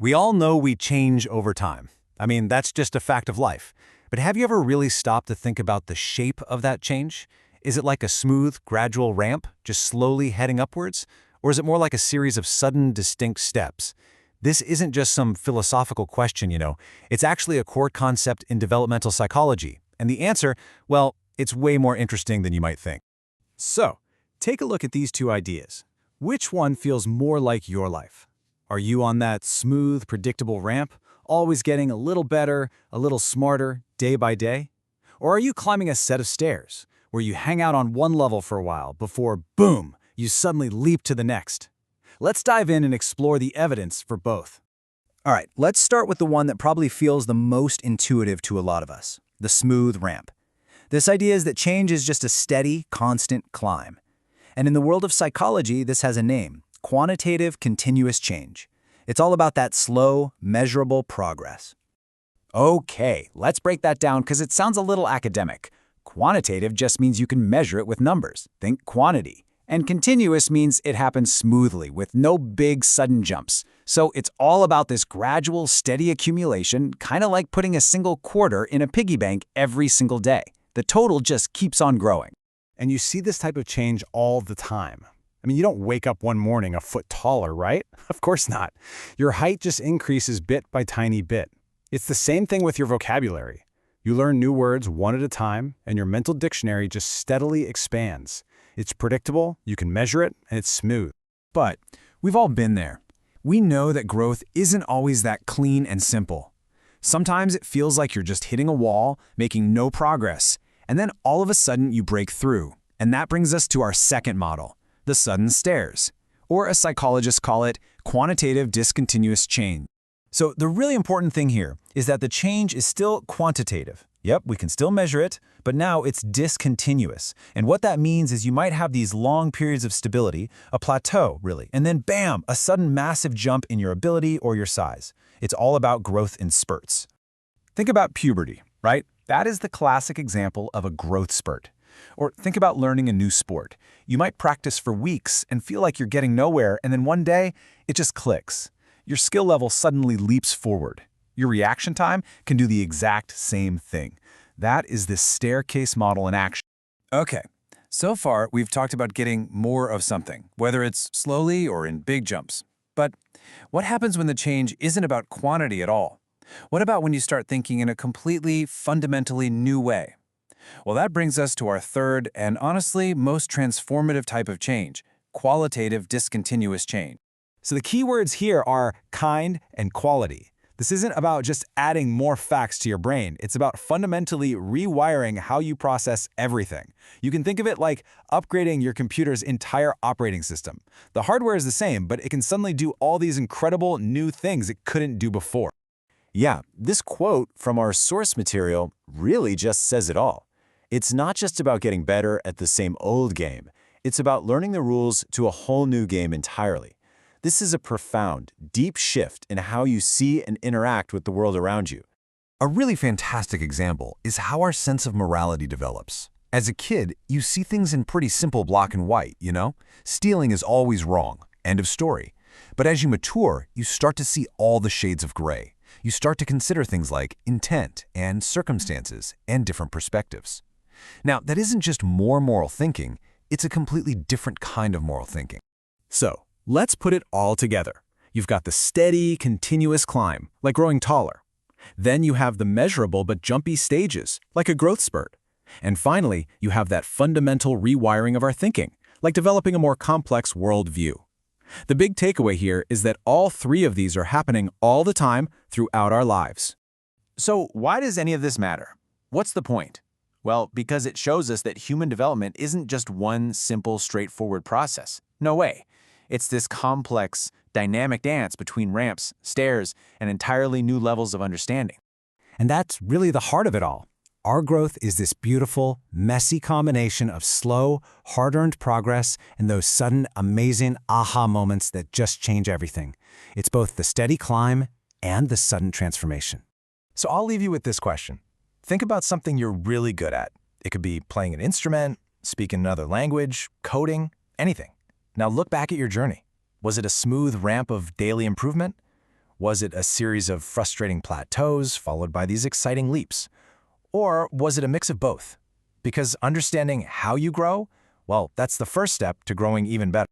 We all know we change over time. I mean, that's just a fact of life. But have you ever really stopped to think about the shape of that change? Is it like a smooth, gradual ramp, just slowly heading upwards? Or is it more like a series of sudden, distinct steps? This isn't just some philosophical question, It's actually a core concept in developmental psychology. And the answer, well, it's way more interesting than you might think. So, take a look at these two ideas. Which one feels more like your life? Are you on that smooth, predictable ramp, always getting a little better, a little smarter, day by day? Or are you climbing a set of stairs, where you hang out on one level for a while before, boom, you suddenly leap to the next? Let's dive in and explore the evidence for both. All right, let's start with the one that probably feels the most intuitive to a lot of us, the smooth ramp. This idea is that change is just a steady, constant climb. And in the world of psychology, this has a name: quantitative continuous change. It's all about that slow, measurable progress. Okay, let's break that down because it sounds a little academic. Quantitative just means you can measure it with numbers. Think quantity. And continuous means it happens smoothly with no big sudden jumps. So it's all about this gradual, steady accumulation, kind of like putting a single quarter in a piggy bank every single day. The total just keeps on growing. And you see this type of change all the time. I mean, you don't wake up one morning a foot taller, right? Of course not. Your height just increases bit by tiny bit. It's the same thing with your vocabulary. You learn new words one at a time, and your mental dictionary just steadily expands. It's predictable, you can measure it, and it's smooth. But we've all been there. We know that growth isn't always that clean and simple. Sometimes it feels like you're just hitting a wall, making no progress, and then all of a sudden you break through. And that brings us to our second model, the sudden stairs, or as psychologists call it, quantitative discontinuous change. So the really important thing here is that the change is still quantitative. Yep, we can still measure it, but now it's discontinuous. And what that means is you might have these long periods of stability, a plateau, really, and then bam, a sudden massive jump in your ability or your size. It's all about growth in spurts. Think about puberty, right? That is the classic example of a growth spurt. Or think about learning a new sport. You might practice for weeks and feel like you're getting nowhere, and then one day, it just clicks. Your skill level suddenly leaps forward. Your reaction time can do the exact same thing. That is this staircase model in action. Okay, so far we've talked about getting more of something, whether it's slowly or in big jumps. But what happens when the change isn't about quantity at all? What about when you start thinking in a completely, fundamentally new way? Well, that brings us to our third and honestly most transformative type of change, qualitative discontinuous change. So the key words here are kind and quality. This isn't about just adding more facts to your brain. It's about fundamentally rewiring how you process everything. You can think of it like upgrading your computer's entire operating system. The hardware is the same, but it can suddenly do all these incredible new things it couldn't do before. Yeah, this quote from our source material really just says it all. It's not just about getting better at the same old game. It's about learning the rules to a whole new game entirely. This is a profound, deep shift in how you see and interact with the world around you. A really fantastic example is how our sense of morality develops. As a kid, you see things in pretty simple black and white, Stealing is always wrong. End of story. But as you mature, you start to see all the shades of gray. You start to consider things like intent and circumstances and different perspectives. Now, that isn't just more moral thinking, it's a completely different kind of moral thinking. So, let's put it all together. You've got the steady, continuous climb, like growing taller. Then you have the measurable but jumpy stages, like a growth spurt. And finally, you have that fundamental rewiring of our thinking, like developing a more complex worldview. The big takeaway here is that all three of these are happening all the time throughout our lives. So why does any of this matter? What's the point? Well, because it shows us that human development isn't just one simple, straightforward process. No way. It's this complex, dynamic dance between ramps, stairs, and entirely new levels of understanding. And that's really the heart of it all. Our growth is this beautiful, messy combination of slow, hard-earned progress and those sudden, amazing aha moments that just change everything. It's both the steady climb and the sudden transformation. So I'll leave you with this question. Think about something you're really good at. It could be playing an instrument, speaking another language, coding, anything. Now look back at your journey. Was it a smooth ramp of daily improvement? Was it a series of frustrating plateaus followed by these exciting leaps? Or was it a mix of both? Because understanding how you grow, well, that's the first step to growing even better.